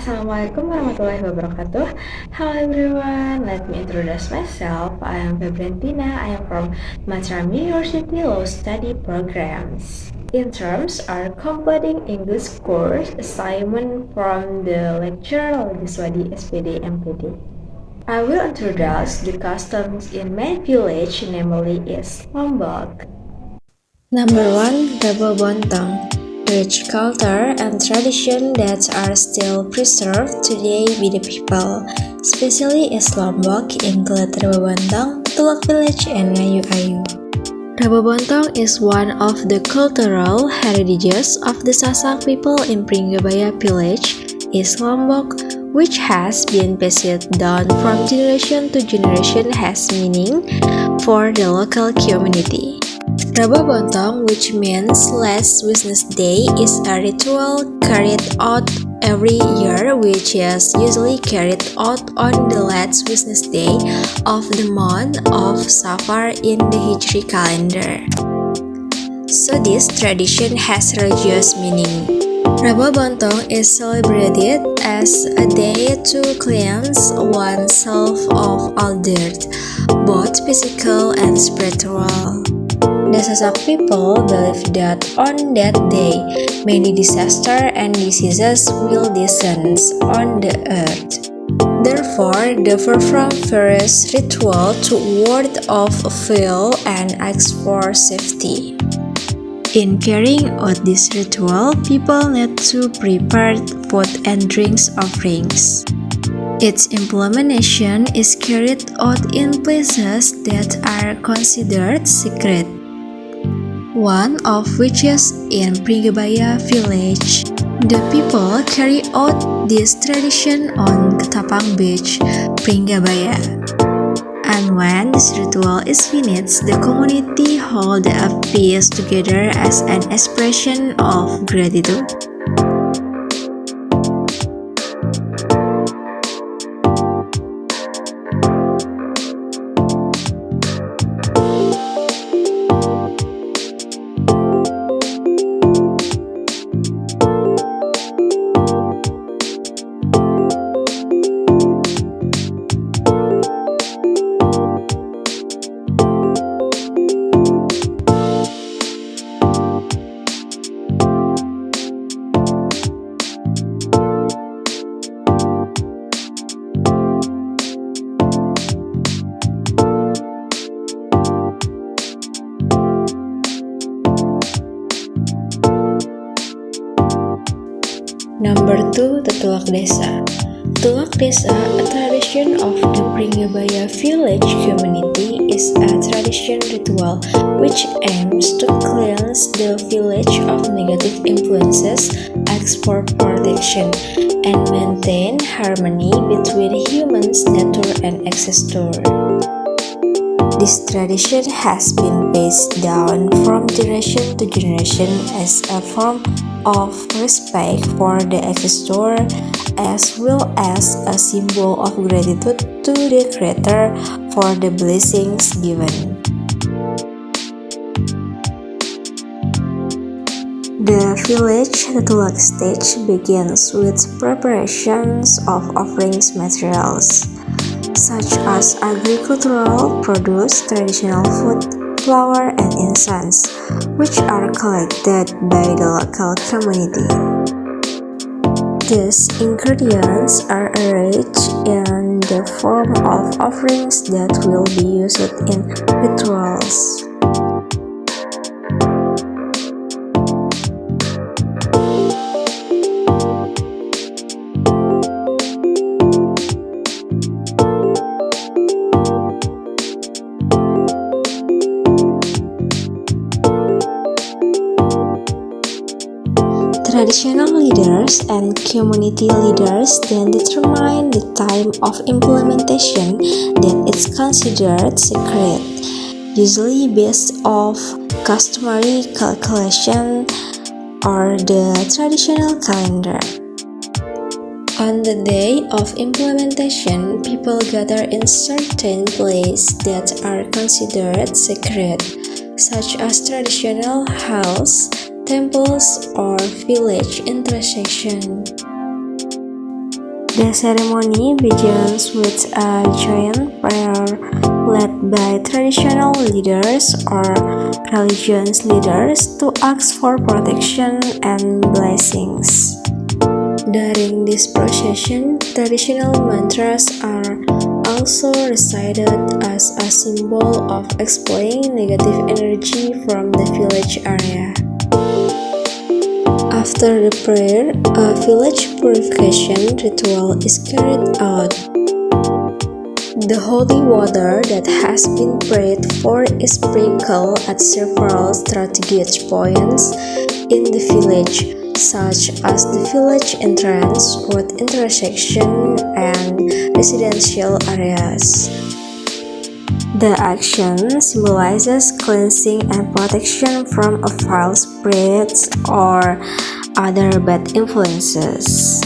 Assalamualaikum warahmatullahi wabarakatuh. Hello everyone, let me introduce myself. I am Febrentina. I am from Mataram University Law Study Programs. Interns are completing English course assignment from the lecturer Legiswadi SPD MPD. I will introduce the customs in my village, namely is Lombok. Number 1. Rebo Bontong. Rich culture and tradition that are still preserved today by the people, especially in Lombok, include Rebo Bontong, Tulak Village, and Ayu Ayu. Rebo Bontong is one of the cultural heritages of the Sasak people in Pringgabaya village, East Lombok, which has been passed down from generation to generation, has meaning for the local community. Rebo Bontong, which means Last Business Day, is a ritual carried out every year, which is usually carried out on the last business day of the month of Safar in the Hijri calendar. So this tradition has religious meaning. Rebo Bontong is celebrated as a day to cleanse oneself of all dirt, both physical and spiritual. The Sasak people believe that on that day, many disasters and diseases will descend on the earth. Therefore, they perform various rituals to ward off evil and ask for safety. In carrying out this ritual, people need to prepare food and drinks offerings. Its implementation is carried out in places that are considered sacred, one of which is in Pringgabaya village. The people carry out this tradition on Ketapang Beach, Pringgabaya. And when this ritual is finished, the community hold a feast together as an expression of gratitude. Number 2. The Tulak Desa. Tulak Desa, a tradition of the Pringgabaya village community, is a tradition ritual which aims to cleanse the village of negative influences, ask for protection, and maintain harmony between humans, nature, and ancestors. This tradition has been passed down from generation to generation as a form of respect for the ancestor, as well as a symbol of gratitude to the Creator for the blessings given. The village Tulak stage begins with preparations of offerings materials, such as agricultural produce, traditional food, flour, and incense, which are collected by the local community. These ingredients are arranged in the form of offerings that will be used in rituals. Traditional leaders and community leaders then determine the time of implementation that is considered sacred, usually based off customary calculation or the traditional calendar. On the day of implementation, people gather in certain places that are considered sacred, such as traditional house, temples, or village intersection. The ceremony begins with a giant prayer led by traditional leaders or religious leaders to ask for protection and blessings. During this procession, traditional mantras are also recited as a symbol of expelling negative energy from the village area. After the prayer, a village purification ritual is carried out. The holy water that has been prayed for is sprinkled at several strategic points in the village, such as the village entrance, road intersection, and residential areas. The action symbolizes cleansing and protection from foul spirits or other bad influences.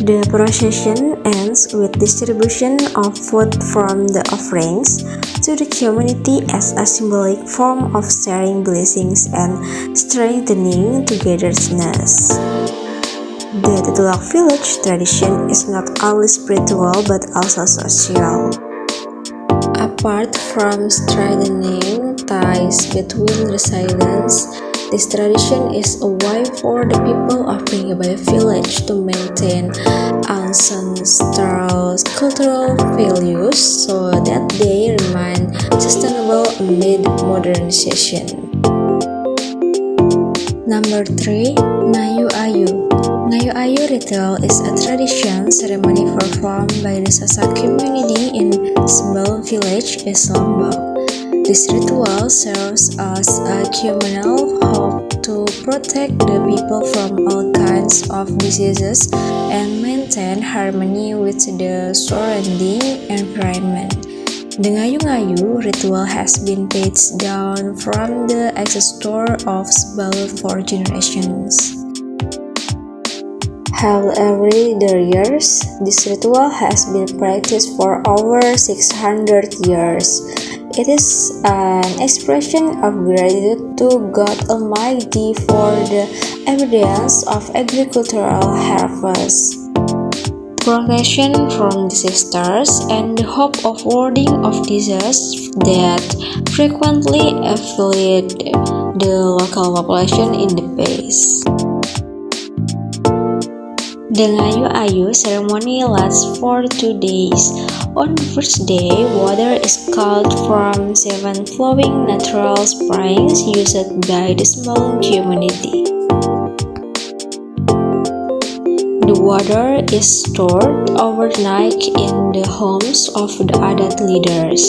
The procession ends with distribution of food from the offerings to the community as a symbolic form of sharing blessings and strengthening togetherness. The Tutulak village tradition is not only spiritual but also social. Apart from strengthening ties between residents, this tradition is a way for the people of Pringgabaya village to maintain ancestral cultural values so that they remain sustainable amid modernization. Number 3. Ngayu Ayu. Ngayu Ayu ritual is a tradition ceremony performed by the Sasak community in Sembalun village, East Lombok. This ritual serves as a communal hope to protect the people from all kinds of diseases and maintain harmony with the surrounding environment. The Ngayu-Ngayu ritual has been passed down from the ancestor of Sembalun for generations. Held every years, this ritual has been practiced for over 600 years. It is an expression of gratitude to God Almighty for the abundance of agricultural harvest, protection from disasters, and the hope of warding of diseases that frequently afflict the local population in the past. The Ngayu-Ayu ceremony lasts for 2 days. On the first day, water is called from 7 flowing natural springs used by the Sembalun community. The water is stored overnight in the homes of the adat leaders.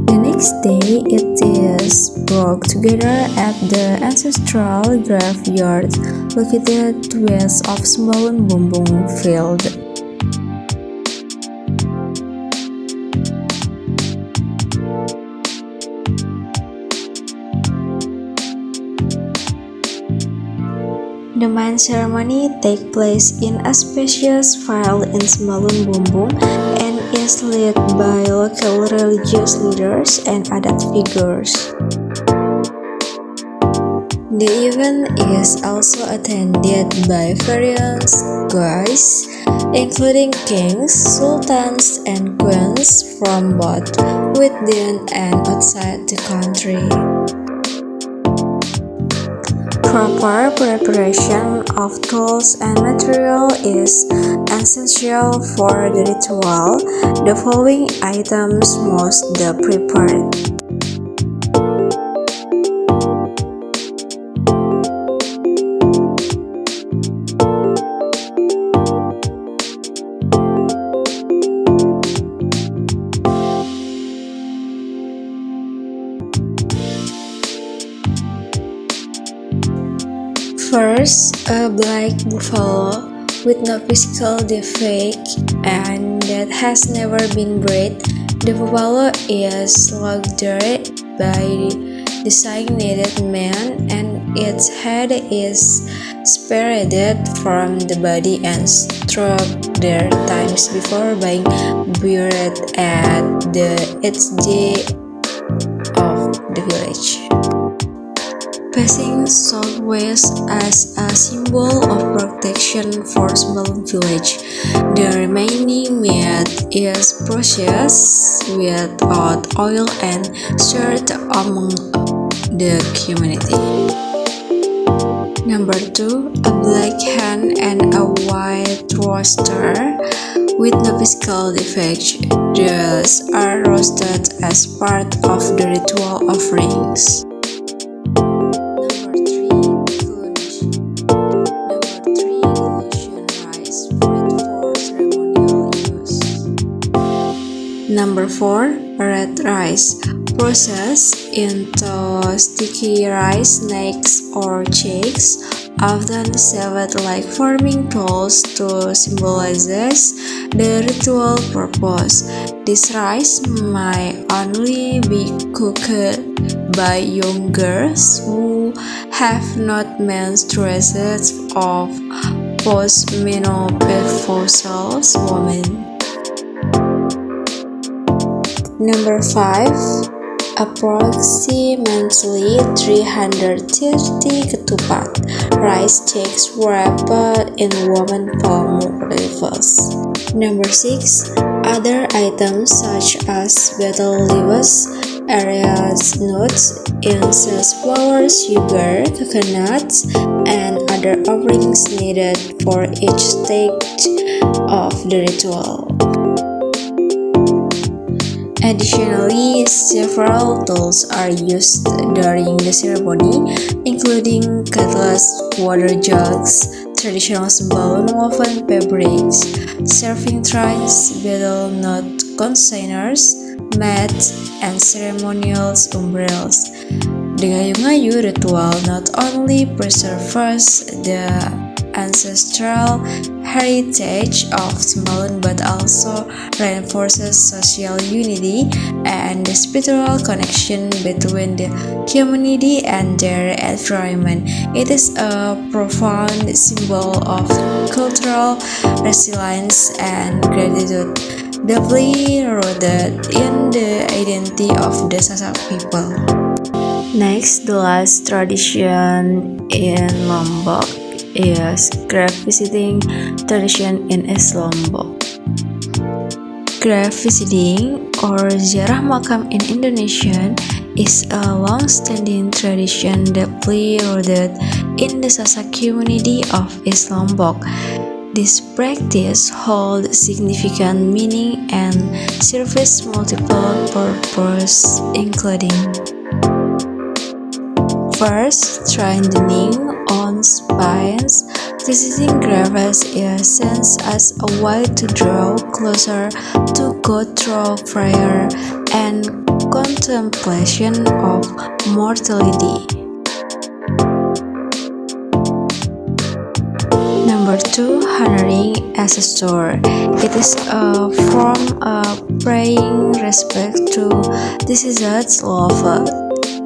The next day, it is brought together at the ancestral graveyard located west of Sembalun Bumbung Field. The main ceremony takes place in a spacious field in Sembalun Bumbung and is led by local religious leaders and adat figures. The event is also attended by various guests, including kings, sultans, and queens from both within and outside the country. Proper preparation of tools and material is essential for the ritual. The following items must be prepared. First, a black buffalo with no physical defect and that has never been bred. The buffalo is slaughtered by designated man and its head is separated from the body and struck there times before being buried at the edge of the village. facing southwest as a symbol of protection for Sembalun village. The remaining meat is processed without oil and shared among the community. Number 2, a black hen and a white rooster with no physical defect. These are roasted as part of the ritual offerings. Number 3, kunj. Number 3, illusion rice fruit for ceremonial use. Number 4, red rice, processed into sticky rice snakes or cakes, often served like farming tools to symbolize the ritual purpose. This rice may only be cooked by young girls who have not menstruated or postmenopausal women. Number 5, approximately 330 ketupat rice cakes wrapped in woven palm leaves. Number 6, other items such as betel leaves, areas nuts, incense flowers, sugar, coconuts, and other offerings needed for each stage of the ritual. Additionally, several tools are used during the ceremony, including kettles, water jugs, traditional Sembalun woven fabrics, serving trays, betel nut containers, mats, and ceremonial umbrellas. The Gayu-Gayu ritual not only preserves the ancestral heritage of Sembalun but also reinforces social unity and the spiritual connection between the community and their environment. It is a profound symbol of cultural resilience and gratitude, deeply rooted in the identity of the Sasak people. Next, the last tradition in Lombok is grave visiting tradition in East Lombok. Grave visiting or ziarah makam in Indonesia is a long-standing tradition deeply rooted in the Sasak community of East Lombok. This practice holds significant meaning and serves multiple purposes, including first, strengthening on spines. Visiting graves is seen as a way to draw closer to God through prayer and contemplation of mortality. Number 2, honoring ancestors. It is a form of paying respect to deceased loved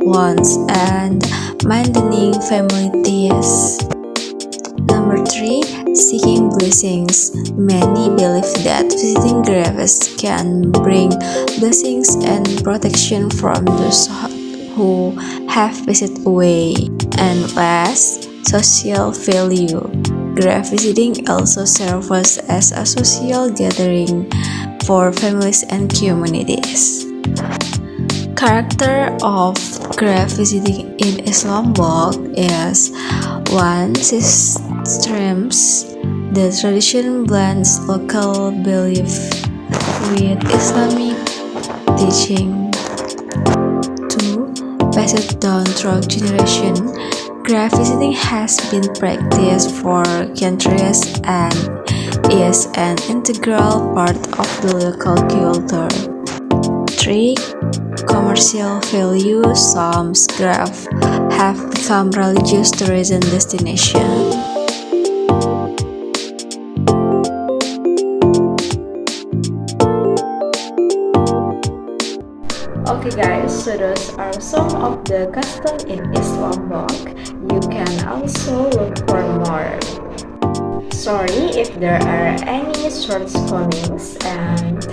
ones and maintaining family ties. Number 3, seeking blessings. Many believe that visiting graves can bring blessings and protection from those who have passed away. And last, social value. Grave visiting also serves as a social gathering for families and communities. Character of grave visiting in East Lombok is 1. Systems. The tradition blends local belief with Islamic teaching. 2. Passed down through generation. Grave visiting has been practiced for centuries and is an integral part of the local culture. 3. Commercial value. Some graves have become religious tourism destinations. Okay guys, so those are some of the customs in East Lombok. You can also look for more. Sorry if there are any shortcomings, and